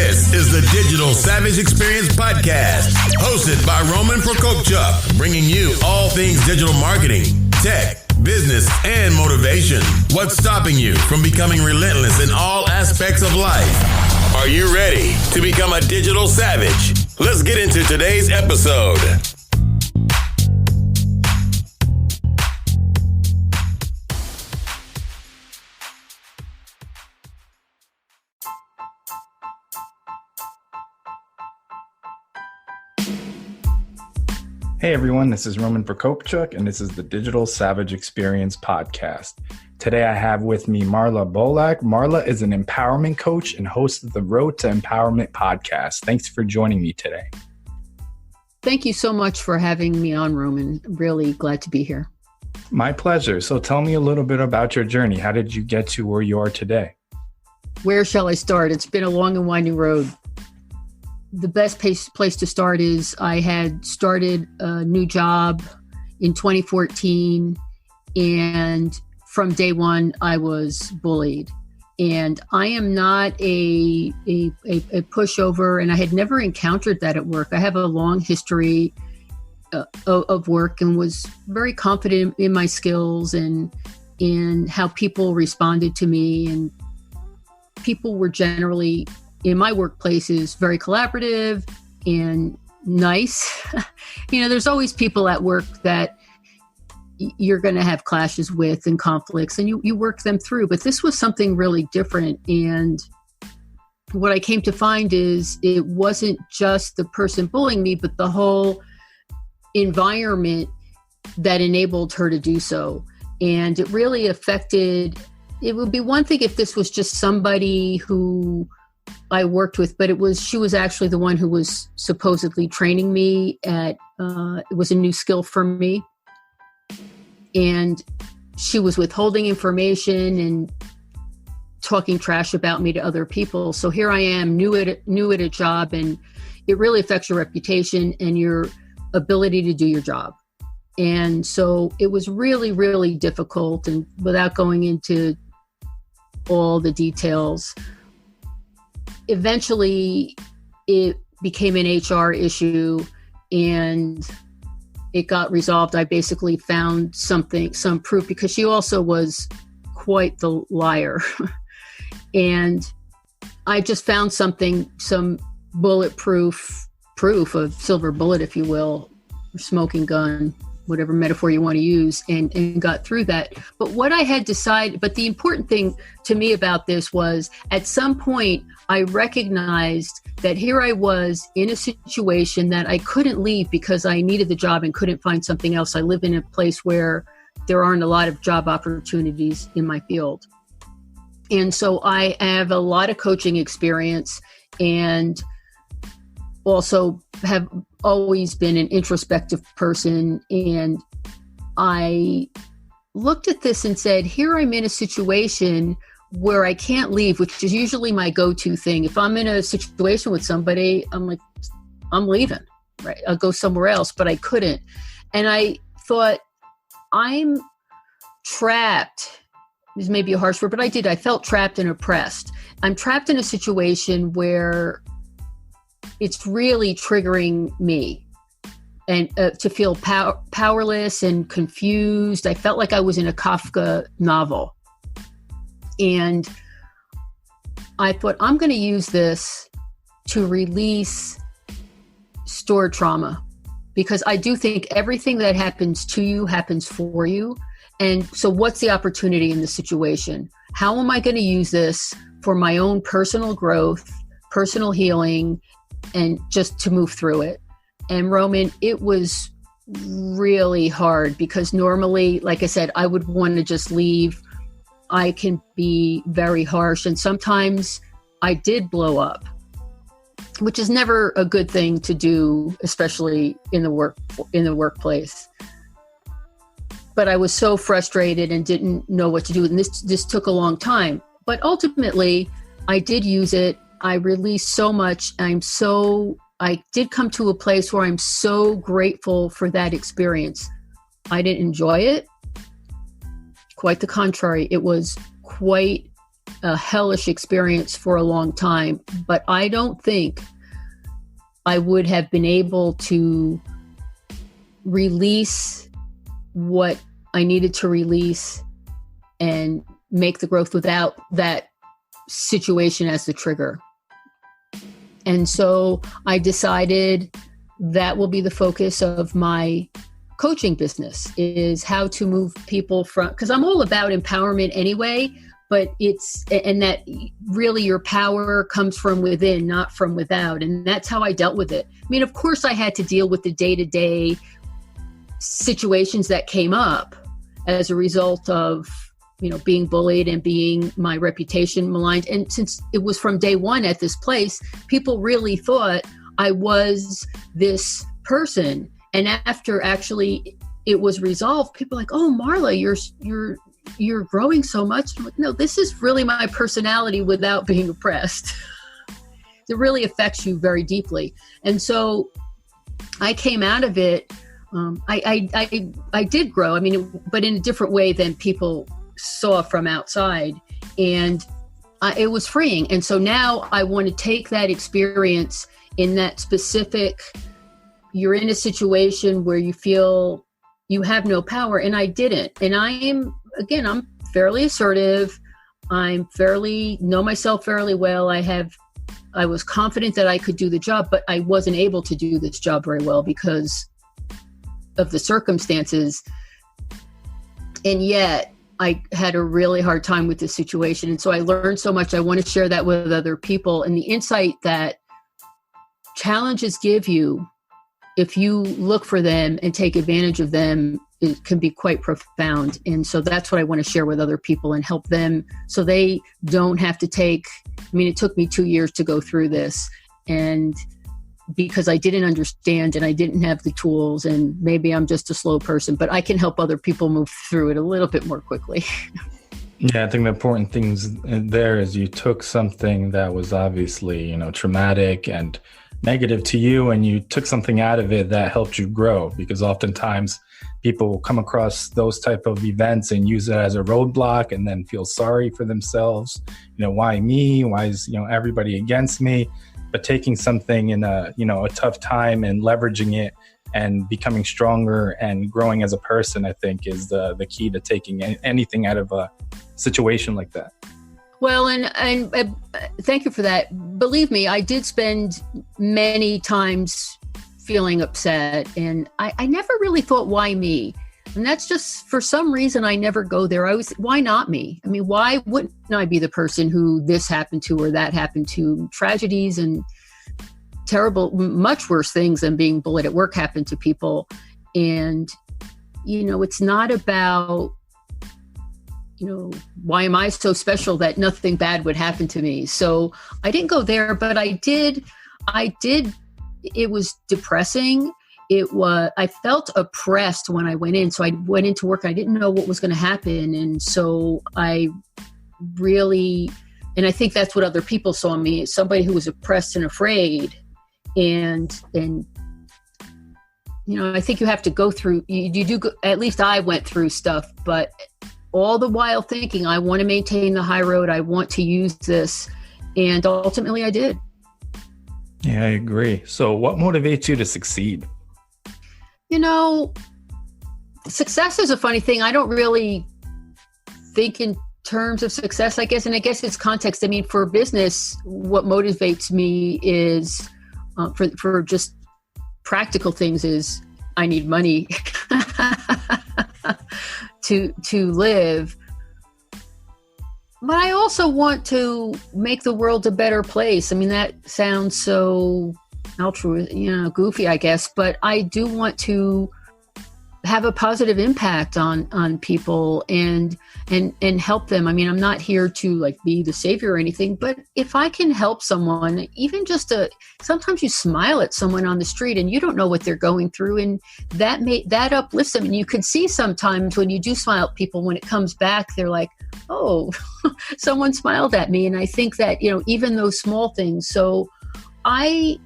This is the Digital Savage Experience Podcast, hosted by Prokopchuk, bringing you all things digital marketing, tech, business, and motivation. What's stopping you from becoming relentless in all aspects of life? Are you ready to become a digital savage? Let's get into today's episode. Hey everyone, this is Prokopchuk, and this is the Digital Savage Experience Podcast. Today I have with me Marla Bollak. Marla is an empowerment coach and host of the Road to Empowerment podcast. Thanks for joining me today. Thank you so much for having me on, Roman. Really glad to be here. My pleasure. So tell me a little bit about your journey. How did you get to where you are today? Where shall I start? It's been a long and winding road. The best place to start is I had started a new job in 2014, and from day one, I was bullied. And I am not a pushover, and I had never encountered that at work. I have a long history of work and was very confident in my skills and in how people responded to me. And people were generally, in my workplaces, very collaborative and nice. There's always people at work that you're going to have clashes with and conflicts, and you work them through. But this was something really different. And what I came to find is it wasn't just the person bullying me, but the whole environment that enabled her to do so. And it really affected, it would be one thing if this was just somebody who I worked with, but she was actually the one who was supposedly training me it was a new skill for me. And she was withholding information and talking trash about me to other people. So here I am, new at a job, and it really affects your reputation and your ability to do your job. And so it was really, really difficult. And without going into all the details, eventually it became an HR issue and it got resolved. I basically found some proof, because she also was quite the liar. And I just found some bulletproof proof of silver bullet, if you will, or smoking gun, whatever metaphor you want to use, and got through that. But what I had decided, but the important thing to me about this was, at some point, I recognized that here I was in a situation that I couldn't leave because I needed the job and couldn't find something else. I live in a place where there aren't a lot of job opportunities in my field. And so I have a lot of coaching experience, and also have always been an introspective person. And I looked at this and said, here I'm in a situation where I can't leave, which is usually my go-to thing. If I'm in a situation with somebody, I'm like, I'm leaving, right? I'll go somewhere else, but I couldn't. And I thought, I'm trapped. This may be a harsh word, but I felt trapped and oppressed. I'm trapped in a situation where it's really triggering me, and to feel powerless and confused. I felt like I was in a Kafka novel. And I thought, I'm going to use this to release stored trauma, because I do think everything that happens to you happens for you. And so what's the opportunity in this situation? How am I going to use this for my own personal growth, personal healing, and just to move through it? And Roman, it was really hard, because normally, like I said, I would want to just leave. I can be very harsh, and sometimes I did blow up, which is never a good thing to do, especially in the workplace. But I was so frustrated and didn't know what to do, and this took a long time. But ultimately, I did use it. I released so much. I did come to a place where I'm so grateful for that experience. I didn't enjoy it. Quite the contrary. It was quite a hellish experience for a long time, but I don't think I would have been able to release what I needed to release and make the growth without that situation as the trigger. And so I decided that will be the focus of my coaching business, is how to move people from, because I'm all about empowerment anyway, but and that really your power comes from within, not from without. And that's how I dealt with it. I mean, of course I had to deal with the day-to-day situations that came up as a result of, being bullied and being my reputation maligned. And since it was from day one at this place, people really thought I was this person. And after actually it was resolved, people were like, "Oh, Marla, you're growing so much." I'm like, no, this is really my personality without being oppressed. It really affects you very deeply. And so I came out of it. I did grow. I mean, but in a different way than people saw from outside. And it was freeing. And so now I want to take that experience in that specific, you're in a situation where you feel you have no power, and I didn't. And I'm fairly assertive. Know myself fairly well. I was confident that I could do the job, but I wasn't able to do this job very well because of the circumstances. And yet I had a really hard time with this situation. And so I learned so much. I want to share that with other people. And the insight that challenges give you, if you look for them and take advantage of them, it can be quite profound. And so that's what I want to share with other people and help them so they don't have to it took me 2 years to go through this. And because I didn't understand and I didn't have the tools, and maybe I'm just a slow person, but I can help other people move through it a little bit more quickly. Yeah, I think the important things there is you took something that was obviously, traumatic and negative to you, and you took something out of it that helped you grow, because oftentimes people will come across those type of events and use it as a roadblock and then feel sorry for themselves. Why me? Why is, everybody against me? But taking something in a tough time and leveraging it and becoming stronger and growing as a person, I think is the key to taking anything out of a situation like that. Well, and thank you for that. Believe me, I did spend many times feeling upset, and I never really thought, why me? And that's just, for some reason, I never go there. Why not me? I mean, why wouldn't I be the person who this happened to or that happened to? Tragedies and terrible, much worse things than being bullied at work happen to people. And, it's not about, why am I so special that nothing bad would happen to me? So I didn't go there, but I did, it was depressing. I felt oppressed when I went in. So I went into work. I didn't know what was going to happen. And so I think that's what other people saw me, as somebody who was oppressed and afraid. And I think you have to go through, at least I went through stuff, but all the while thinking, I want to maintain the high road. I want to use this. And ultimately I did. Yeah, I agree. So what motivates you to succeed? Success is a funny thing. I don't really think in terms of success, I guess. And I guess it's context. I mean, for business, what motivates me is for just practical things is I need money to live. But I also want to make the world a better place. I mean, that sounds so goofy, I guess, but I do want to have a positive impact on people and help them. I mean, I'm not here to be the savior or anything, but if I can help someone, even just sometimes you smile at someone on the street and you don't know what they're going through, and that uplifts them. And you can see sometimes when you do smile at people, when it comes back, they're like, oh, someone smiled at me. And I think that, even those small things. So I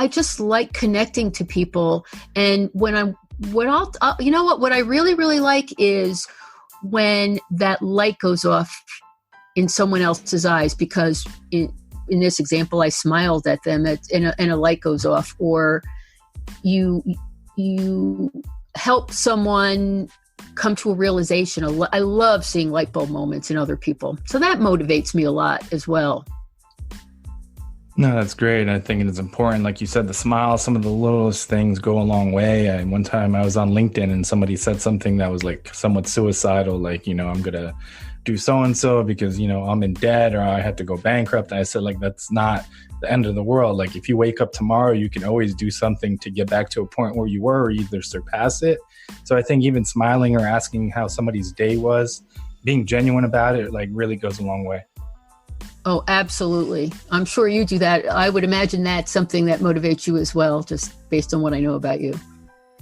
just like connecting to people. And what I really, really like is when that light goes off in someone else's eyes because in this example, I smiled at them and a light goes off, or you help someone come to a realization. I love seeing light bulb moments in other people. So that motivates me a lot as well. No, that's great. I think it's important. Like you said, the smile, some of the littlest things go a long way. And one time I was on LinkedIn and somebody said something that was like somewhat suicidal, like, I'm going to do so-and-so because, I'm in debt or I have to go bankrupt. And I said, like, that's not the end of the world. Like, if you wake up tomorrow, you can always do something to get back to a point where you were or either surpass it. So I think even smiling or asking how somebody's day was, being genuine about it, like, really goes a long way. Oh, absolutely. I'm sure you do that. I would imagine that's something that motivates you as well, just based on what I know about you.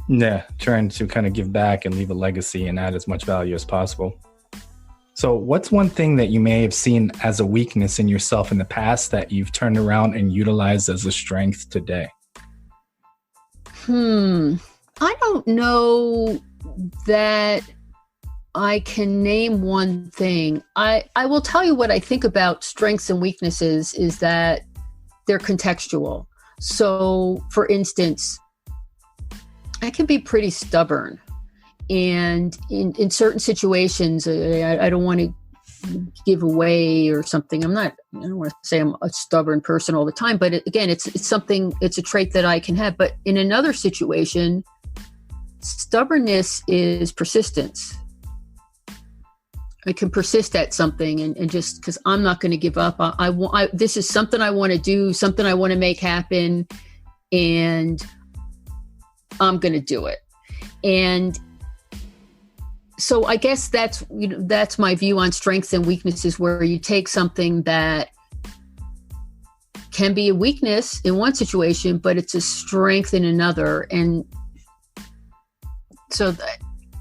Yeah, trying to kind of give back and leave a legacy and add as much value as possible. So what's one thing that you may have seen as a weakness in yourself in the past that you've turned around and utilized as a strength today? I don't know that I can name one thing. I will tell you what I think about strengths and weaknesses is that they're contextual. So, for instance, I can be pretty stubborn. And in certain situations, I don't want to give away or something. I don't want to say I'm a stubborn person all the time, but it's a trait that I can have. But in another situation, stubbornness is persistence. I can persist at something and just because I'm not going to give up. This is something I want to do, something I want to make happen, and I'm going to do it. And so I guess that's my view on strengths and weaknesses, where you take something that can be a weakness in one situation, but it's a strength in another. And so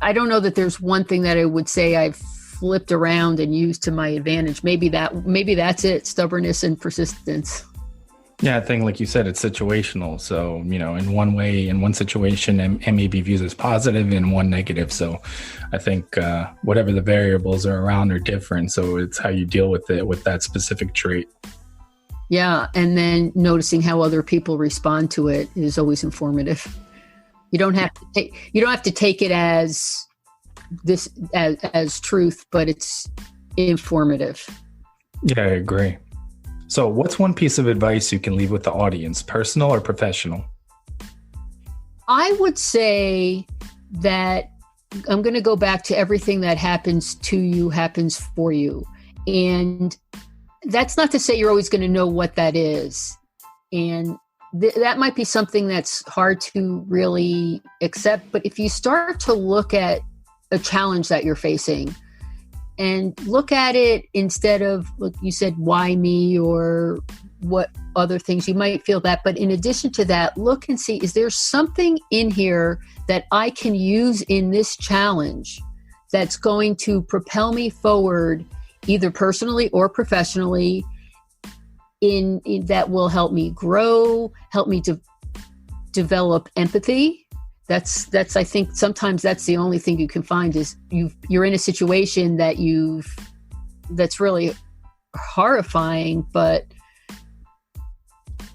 I don't know that there's one thing that I would say I've flipped around and used to my advantage. Maybe that's it, stubbornness and persistence. Yeah, I think, like you said, it's situational. So, in one way, in one situation, it may be viewed as positive, in one negative. So I think whatever the variables are around are different. So it's how you deal with it with that specific trait. Yeah. And then noticing how other people respond to it is always informative. You don't have to take it as truth, but it's informative. Yeah, I agree. So what's one piece of advice you can leave with the audience, personal or professional? I would say that I'm going to go back to everything that happens to you happens for you. And that's not to say you're always going to know what that is. And that might be something that's hard to really accept. But if you start to look at a challenge that you're facing and look at it instead of, like you said, why me or what other things, you might feel that. But in addition to that, look and see, is there something in here that I can use in this challenge that's going to propel me forward, either personally or professionally, in that will help me grow, help me to develop empathy. That's I think sometimes that's the only thing you can find is you're in a situation that's really horrifying, but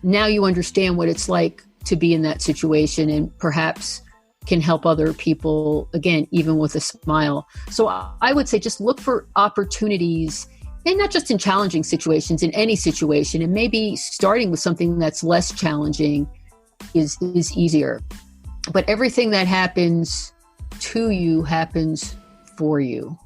now you understand what it's like to be in that situation and perhaps can help other people, again, even with a smile. So I would say just look for opportunities, and not just in challenging situations, in any situation, and maybe starting with something that's less challenging is easier. But everything that happens to you happens for you.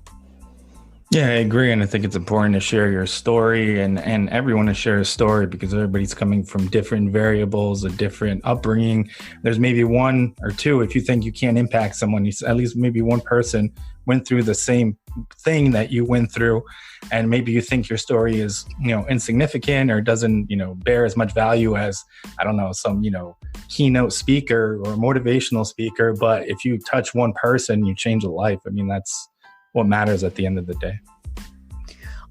Yeah, I agree. And I think it's important to share your story and everyone to share a story because everybody's coming from different variables, a different upbringing. There's maybe one or two, if you think you can't impact someone, at least maybe one person went through the same thing that you went through. And maybe you think your story is, insignificant or doesn't, bear as much value as, I don't know, some, keynote speaker or motivational speaker. But if you touch one person, you change a life. I mean, that's what matters at the end of the day.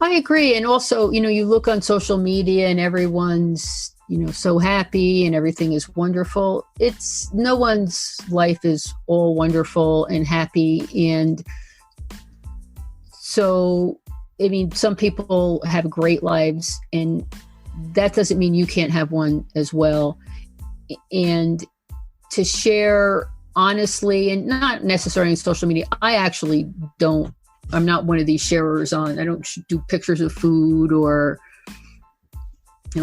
I agree. And also, you look on social media and everyone's, so happy and everything is wonderful. No one's life is all wonderful and happy. And so I mean, some people have great lives, and that doesn't mean you can't have one as well. And to share honestly, and not necessarily on social media, I'm not one of these sharers I don't do pictures of food or,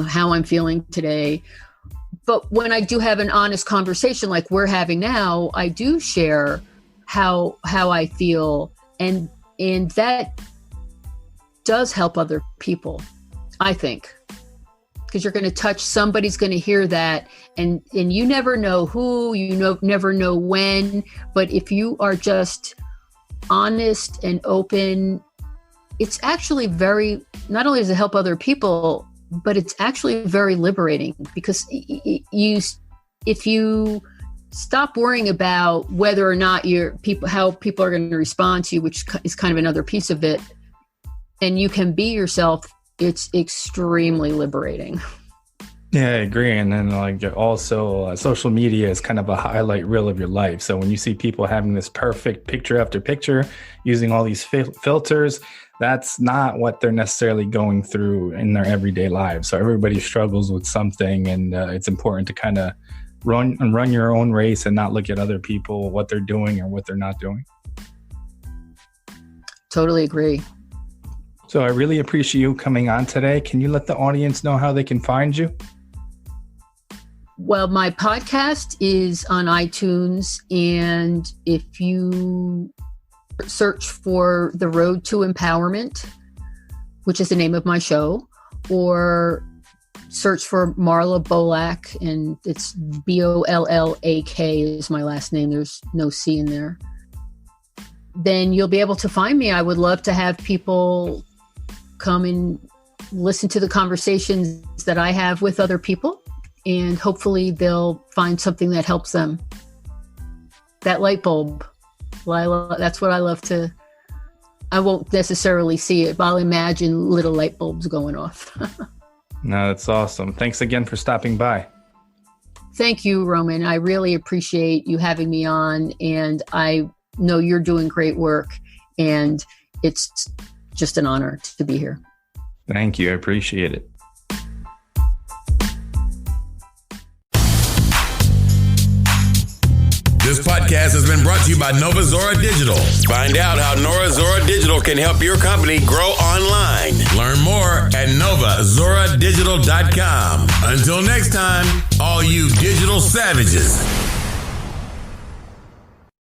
how I'm feeling today. But when I do have an honest conversation like we're having now, I do share how I feel, and that does help other people, I think, because you're going to touch, somebody's going to hear that, and you never know who, never know when, but if you are just honest and open, it's actually not only does it help other people, but it's actually very liberating, because if you stop worrying about whether or not how people are going to respond to you, which is kind of another piece of it, and you can be yourself, it's extremely liberating. Yeah, I agree. And then also social media is kind of a highlight reel of your life. So when you see people having this perfect picture after picture using all these filters, that's not what they're necessarily going through in their everyday lives. So everybody struggles with something, and it's important to kind of run your own race and not look at other people, what they're doing or what they're not doing. Totally agree. So I really appreciate you coming on today. Can you let the audience know how they can find you? Well, my podcast is on iTunes, and if you search for The Road to Empowerment, which is the name of my show, or search for Marla Bollak, and it's Bollak is my last name. There's no C in there. Then you'll be able to find me. I would love to have people come and listen to the conversations that I have with other people, and hopefully they'll find something that helps them. That light bulb. That's what I love to. I won't necessarily see it, but I'll imagine little light bulbs going off. No, that's awesome. Thanks again for stopping by. Thank you, Roman. I really appreciate you having me on, and I know you're doing great work, and it's just an honor to be here. Thank you. I appreciate it. This podcast has been brought to you by Nova Zora Digital. Find out how Nova Zora Digital can help your company grow online. Learn more at novazoradigital.com. Until next time, all you digital savages.